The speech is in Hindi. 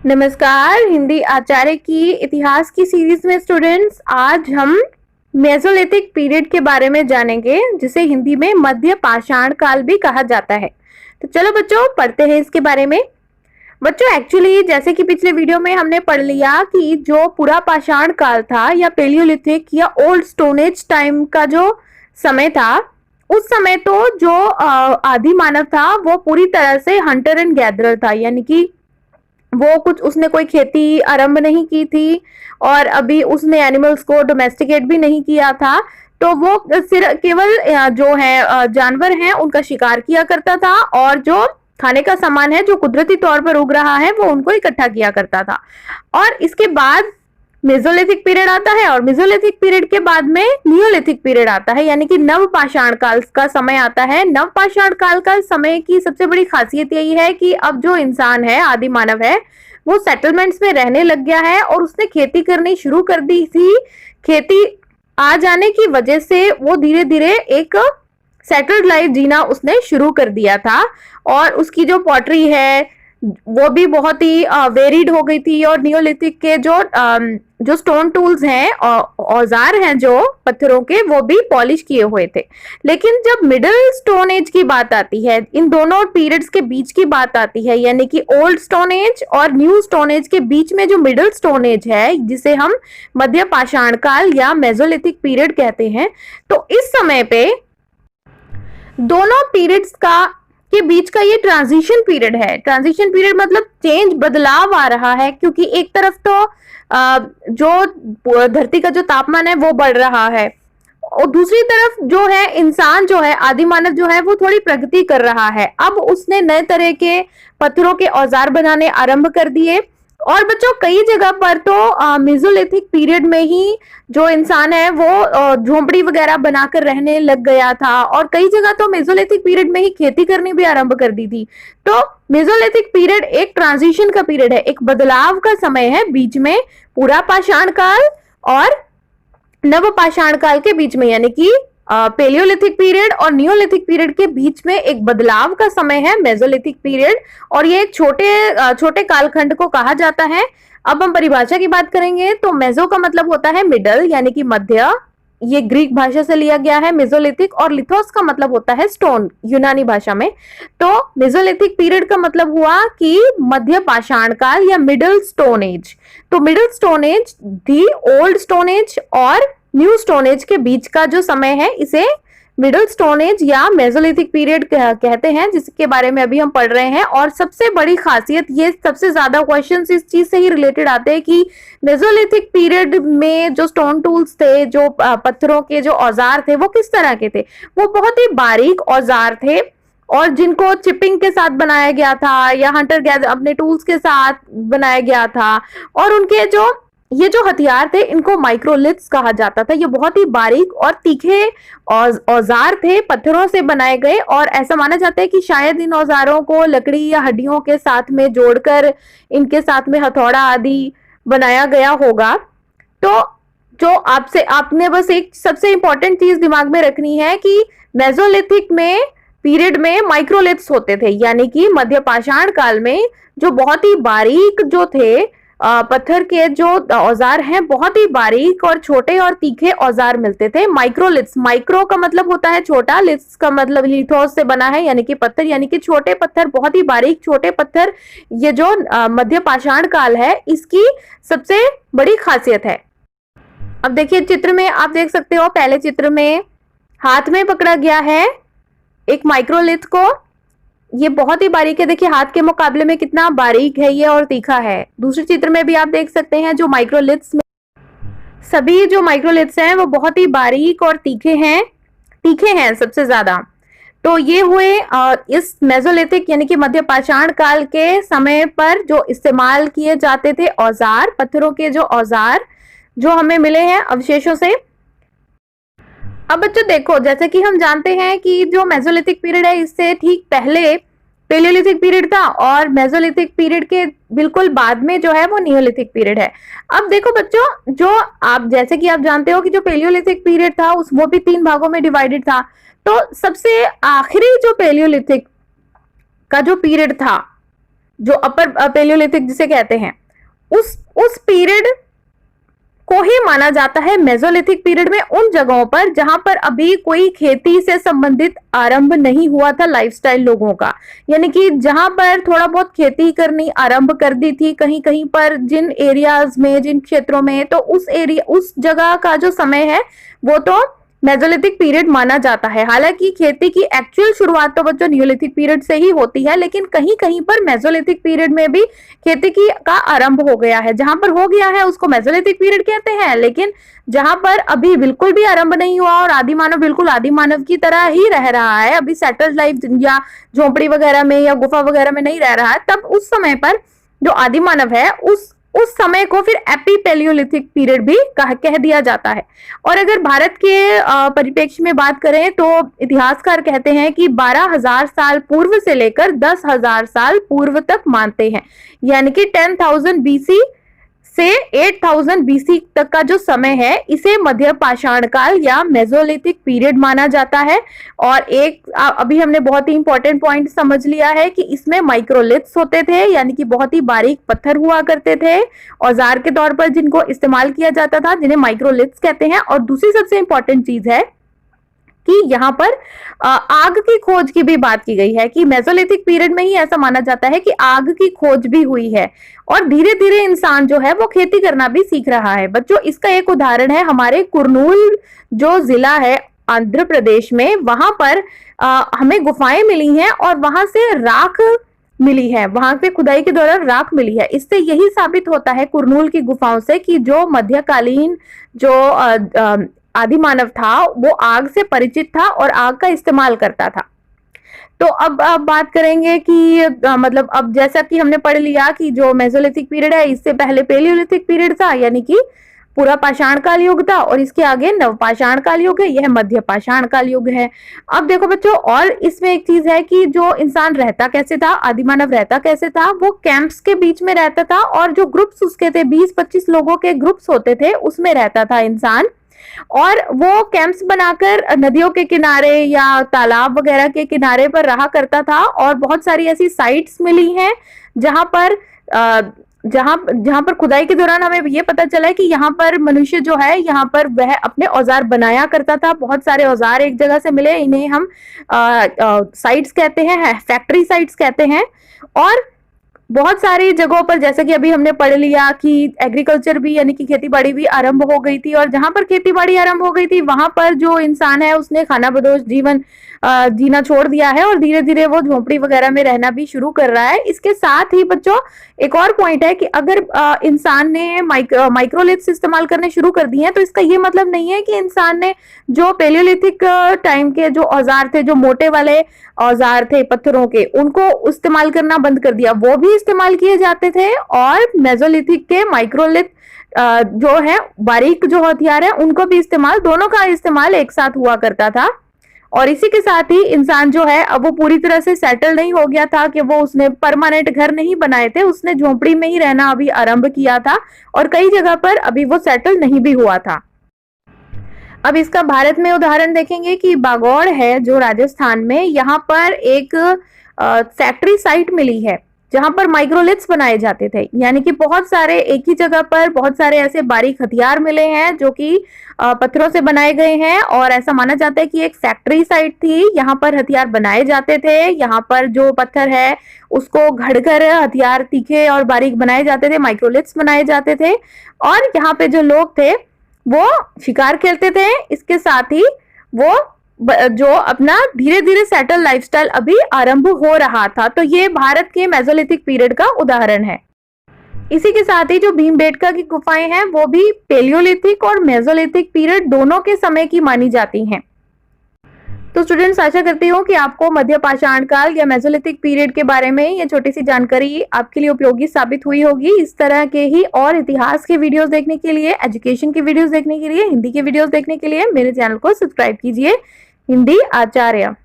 नमस्कार। हिंदी आचार्य की इतिहास की सीरीज में स्टूडेंट्स, आज हम मेसोलिथिक पीरियड के बारे में जानेंगे, जिसे हिंदी में मध्य पाषाण काल भी कहा जाता है। तो चलो बच्चों, पढ़ते हैं इसके बारे में। बच्चों, एक्चुअली जैसे कि पिछले वीडियो में हमने पढ़ लिया कि जो पूरा पाषाण काल था या पेलियोलिथिक या ओल्ड स्टोन एज टाइम का जो समय था, उस समय तो जो आदि मानव था वो पूरी तरह से हंटर एंड गैदरर था, यानी कि वो कुछ उसने कोई खेती आरंभ नहीं की थी और अभी उसने एनिमल्स को डोमेस्टिकेट भी नहीं किया था। तो वो सिर्फ केवल जो है जानवर हैं उनका शिकार किया करता था, और जो खाने का सामान है जो कुदरती तौर पर उग रहा है वो उनको इकट्ठा किया करता था। और इसके बाद मेसोलिथिक पीरियड आता है, और मेसोलिथिक पीरियड के बाद में नियोलिथिक पीरियड आता है, यानी कि नव पाषाण काल का समय आता है। नव पाषाण काल का समय की सबसे बड़ी खासियत यही है कि अब जो इंसान है, आदि मानव है, वो सेटलमेंट्स में रहने लग गया है और उसने खेती करनी शुरू कर दी थी। खेती आ जाने की वजह से वो धीरे धीरे एक सेटल्ड लाइफ जीना उसने शुरू कर दिया था, और उसकी जो पॉटरी है वो भी बहुत ही वेरिड हो गई थी। और नियोलिथिक के जो स्टोन टूल्स हैं, औजार हैं जो पत्थरों के, वो भी पॉलिश किए हुए थे। लेकिन जब मिडिल स्टोन एज की बात आती है, इन दोनों पीरियड्स के बीच की बात आती है, यानी कि ओल्ड स्टोन एज और न्यू स्टोन एज के बीच में जो मिडिल स्टोन एज है, जिसे हम मध्य पाषाण काल या मेसोलिथिक पीरियड कहते हैं, तो इस समय पे दोनों पीरियड्स के बीच का ये ट्रांजिशन पीरियड है। ट्रांजिशन पीरियड मतलब चेंज, बदलाव आ रहा है, क्योंकि एक तरफ तो जो धरती का जो तापमान है वो बढ़ रहा है, और दूसरी तरफ जो है इंसान जो है, आदि मानव जो है, वो थोड़ी प्रगति कर रहा है। अब उसने नए तरह के पत्थरों के औजार बनाने आरंभ कर दिए। और बच्चों, कई जगह पर तो मेसोलिथिक पीरियड में ही जो इंसान है वो झोंपड़ी वगैरह बनाकर रहने लग गया था, और कई जगह तो मेसोलिथिक पीरियड में ही खेती करनी भी आरंभ कर दी थी। तो मेसोलिथिक पीरियड एक ट्रांजिशन का पीरियड है, एक बदलाव का समय है बीच में पूरा पाषाण काल और नव पाषाण काल के बीच में, यानी कि पेलियोलिथिक पीरियड और नियोलिथिक पीरियड के बीच में एक बदलाव का समय है मेसोलिथिक पीरियड, और ये एक छोटे कालखंड को कहा जाता है। अब हम परिभाषा की बात करेंगे तो मेसो का मतलब होता है मिडल, यानी कि मध्य, ये ग्रीक भाषा से लिया गया है मेसोलिथिक, और लिथोस का मतलब होता है स्टोन, यूनानी भाषा में। तो मेसोलिथिक पीरियड का मतलब हुआ कि मध्य पाषाण काल या मिडिल स्टोन एज। तो middle stone age the old stone age और न्यू स्टोन एज के बीच का जो समय है, इसे मिडिल स्टोन एज या मेसोलिथिक पीरियड कहते हैं, जिसके बारे में अभी हम पढ़ रहे हैं। और सबसे बड़ी खासियत, ये सबसे ज्यादा क्वेश्चंस इस चीज से ही रिलेटेड आते हैं कि मेसोलिथिक पीरियड में जो स्टोन टूल्स थे, जो पत्थरों के जो औजार थे, वो किस तरह के थे। वो बहुत ही बारीक औजार थे, और जिनको चिपिंग के साथ बनाया गया था या हंटर गैदर अपने टूल्स के साथ बनाया गया था। और उनके ये जो हथियार थे, इनको माइक्रोलिथ्स कहा जाता था। ये बहुत ही बारीक और तीखे औजार थे, पत्थरों से बनाए गए, और ऐसा माना जाता है कि शायद इन औजारों को लकड़ी या हड्डियों के साथ में जोड़कर इनके साथ में हथौड़ा आदि बनाया गया होगा। तो जो आपने बस एक सबसे इंपॉर्टेंट चीज दिमाग में रखनी है कि मेसोलिथिक में पीरियड में माइक्रोलिथ्स होते थे, यानी कि मध्य पाषाण काल में जो बहुत ही बारीक जो थे पत्थर के जो औजार हैं, बहुत ही बारीक और छोटे और तीखे औजार मिलते थे, माइक्रोलिथ्स। माइक्रो का मतलब होता है छोटा, लिथ्स का मतलब लिथोस से बना है, यानी कि पत्थर, यानी कि छोटे पत्थर, बहुत ही बारीक छोटे पत्थर। ये जो मध्य पाषाण काल है, इसकी सबसे बड़ी खासियत है। अब देखिए, चित्र में आप देख सकते हो, पहले चित्र में हाथ में पकड़ा गया है एक माइक्रोलिथ को। ये बहुत ही बारीक है, देखिए हाथ के मुकाबले में कितना बारीक है ये और तीखा है। दूसरे चित्र में भी आप देख सकते हैं जो माइक्रोलिथ्स में, सभी जो माइक्रोलिथ्स हैं वो बहुत ही बारीक और तीखे हैं सबसे ज्यादा। तो ये हुए इस मेसोलिथिक यानी कि मध्य पाषाण काल के समय पर जो इस्तेमाल किए जाते थे औजार, पत्थरों के जो औजार जो हमें मिले हैं अवशेषों से। अब बच्चों देखो, जैसे कि हम जानते हैं कि जो मेसोलिथिक पीरियड है, इससे ठीक पहले पेलियोलिथिक पीरियड था, और मेसोलिथिक पीरियड के बिल्कुल बाद में जो है वो नियोलिथिक पीरियड है। अब देखो बच्चों, जो आप जैसे कि आप जानते हो कि जो पेलियोलिथिक पीरियड था वो भी 3 भागों में डिवाइडेड था। तो सबसे आखिरी जो पेलियोलिथिक का जो पीरियड था, जो अपर पेलियोलिथिक जिसे कहते हैं, उस पीरियड को ही माना जाता है मेसोलिथिक पीरियड में, उन जगहों पर जहां पर अभी कोई खेती से संबंधित आरंभ नहीं हुआ था लाइफस्टाइल लोगों का। यानी कि जहां पर थोड़ा बहुत खेती करनी आरंभ कर दी थी कहीं कहीं पर, जिन एरियाज में, जिन क्षेत्रों में, तो उस जगह का जो समय है वो तो मेसोलिथिक पीरियड माना जाता है। हालांकि खेती की एक्चुअल शुरुआत तो बच्चों न्यूलिथिक पीरियड से ही होती है, लेकिन कहीं कहीं पर मेसोलिथिक पीरियड में भी खेती की का आरंभ हो गया है। जहां पर हो गया है उसको मेसोलिथिक पीरियड कहते हैं, लेकिन जहां पर अभी बिल्कुल भी आरंभ नहीं हुआ और आदि मानव बिल्कुल आदि मानव की तरह ही रह रहा है, अभी सेटल्ड लाइफ या झोंपड़ी वगैरह में या गुफा वगैरह में नहीं रह रहा है, तब उस समय पर जो आदि मानव है उस समय को फिर एपीपेलियोलिथिक पीरियड भी कह दिया जाता है। और अगर भारत के परिप्रेक्ष्य में बात करें तो इतिहासकार कहते हैं कि 12,000 साल पूर्व से लेकर 10,000 साल पूर्व तक मानते हैं। यानी कि 10,000 बीसी से 8,000 बीसी तक का जो समय है इसे मध्य पाषाण काल या मेसोलिथिक पीरियड माना जाता है। और एक अभी हमने बहुत ही इंपॉर्टेंट पॉइंट समझ लिया है कि इसमें माइक्रोलिथ्स होते थे, यानी कि बहुत ही बारीक पत्थर हुआ करते थे औजार के तौर पर जिनको इस्तेमाल किया जाता था, जिन्हें माइक्रोलिथ्स कहते हैं। और दूसरी सबसे इंपॉर्टेंट चीज है कि यहाँ पर आग की खोज की भी बात की गई है कि मेसोलिथिक पीरियड में ही ऐसा माना जाता है कि आग की खोज भी हुई है और धीरे धीरे इंसान जो है वो खेती करना भी सीख रहा है। बच्चों, इसका एक उदाहरण है हमारे कुरनूल जो जिला है आंध्र प्रदेश में, वहां पर हमें गुफाएं मिली हैं और वहां से राख मिली है, वहां पे खुदाई के दौरान राख मिली है। इससे यही साबित होता है कुरनूल की गुफाओं से कि जो मध्यकालीन जो आदि मानव था वो आग से परिचित था और आग का इस्तेमाल करता था। तो अब बात करेंगे कि मतलब अब जैसा कि हमने पढ़ लिया कि जो मेसोलिथिक पीरियड है इससे पहले पेलियोलिथिक पीरियड था, यानी कि पूरा पाषाण काल युग था, और इसके आगे नवपाषाण काल युग है, यह मध्य पाषाण काल युग है। अब देखो बच्चों, और इसमें एक चीज है कि जो इंसान रहता कैसे था, आदिमानव रहता कैसे था, वो कैंप्स के बीच में रहता था और जो ग्रुप्स उसके थे 20-25 लोगों के ग्रुप्स होते थे उसमें रहता था इंसान। और वो कैंप्स बनाकर नदियों के किनारे या तालाब वगैरह के किनारे पर रहा करता था। और बहुत सारी ऐसी साइट्स मिली हैं जहां पर खुदाई के दौरान हमें ये पता चला है कि यहाँ पर मनुष्य जो है यहाँ पर वह अपने औजार बनाया करता था। बहुत सारे औजार एक जगह से मिले, इन्हें हम साइट्स कहते हैं, फैक्ट्री साइट्स कहते हैं। और बहुत सारी जगहों पर जैसे कि अभी हमने पढ़ लिया कि एग्रीकल्चर भी यानी कि खेती बाड़ी भी आरंभ हो गई थी, और जहां पर खेती बाड़ी आरंभ हो गई थी वहां पर जो इंसान है उसने खानाबदोश जीवन जीना छोड़ दिया है और धीरे धीरे वो झोंपड़ी वगैरह में रहना भी शुरू कर रहा है। इसके साथ ही बच्चों एक और पॉइंट है कि अगर इंसान ने माइक्रोलिथ्स इस्तेमाल करने शुरू कर दिए हैं तो इसका ये मतलब नहीं है कि इंसान ने जो पेलियोलिथिक टाइम के जो औजार थे, जो मोटे वाले औजार थे पत्थरों के, उनको इस्तेमाल करना बंद कर दिया। वो भी इस्तेमाल किए जाते थे और मेसोलिथिक के माइक्रोलिथ जो है बारीक जो हथियार है उनको भी इस्तेमाल, दोनों का इस्तेमाल एक साथ हुआ करता था। और इसी के साथ ही इंसान जो है अब वो पूरी तरह से सेटल नहीं हो गया था कि वो उसने परमानेंट घर नहीं बनाए थे, उसने झोंपड़ी में ही रहना अभी आरंभ किया था और कई जगह पर अभी वो सेटल नहीं भी हुआ था। अब इसका भारत में उदाहरण देखेंगे कि बागौड़ है जो राजस्थान में, यहाँ पर एक फैक्ट्री साइट मिली है जहां पर माइक्रोलिथ्स बनाए जाते थे। यानी कि बहुत सारे एक ही जगह पर बहुत सारे ऐसे बारीक हथियार मिले हैं जो कि पत्थरों से बनाए गए हैं और ऐसा माना जाता है कि एक फैक्ट्री साइट थी, यहाँ पर हथियार बनाए जाते थे। यहाँ पर जो पत्थर है उसको घड़कर हथियार तीखे और बारीक बनाए जाते थे, माइक्रोलिथ्स बनाए जाते थे। और यहाँ पे जो लोग थे वो शिकार खेलते थे, इसके साथ ही वो जो अपना धीरे धीरे सेटल लाइफस्टाइल अभी आरंभ हो रहा था। तो ये भारत के मेसोलिथिक पीरियड का उदाहरण है। इसी के साथ ही जो भीमबेटका की गुफाएं हैं वो भी पेलियोलिथिक और मेसोलिथिक पीरियड दोनों के समय की मानी जाती हैं। तो स्टूडेंट्स, आशा करती हूँ कि आपको मध्य पाषाण काल या मेसोलिथिक पीरियड के बारे में ये छोटी सी जानकारी आपके लिए उपयोगी साबित हुई होगी। इस तरह के ही और इतिहास के वीडियोस देखने के लिए, एजुकेशन के वीडियोस देखने के लिए, हिंदी के वीडियोस देखने के लिए मेरे चैनल को सब्सक्राइब कीजिए। हिंदी आचार्य।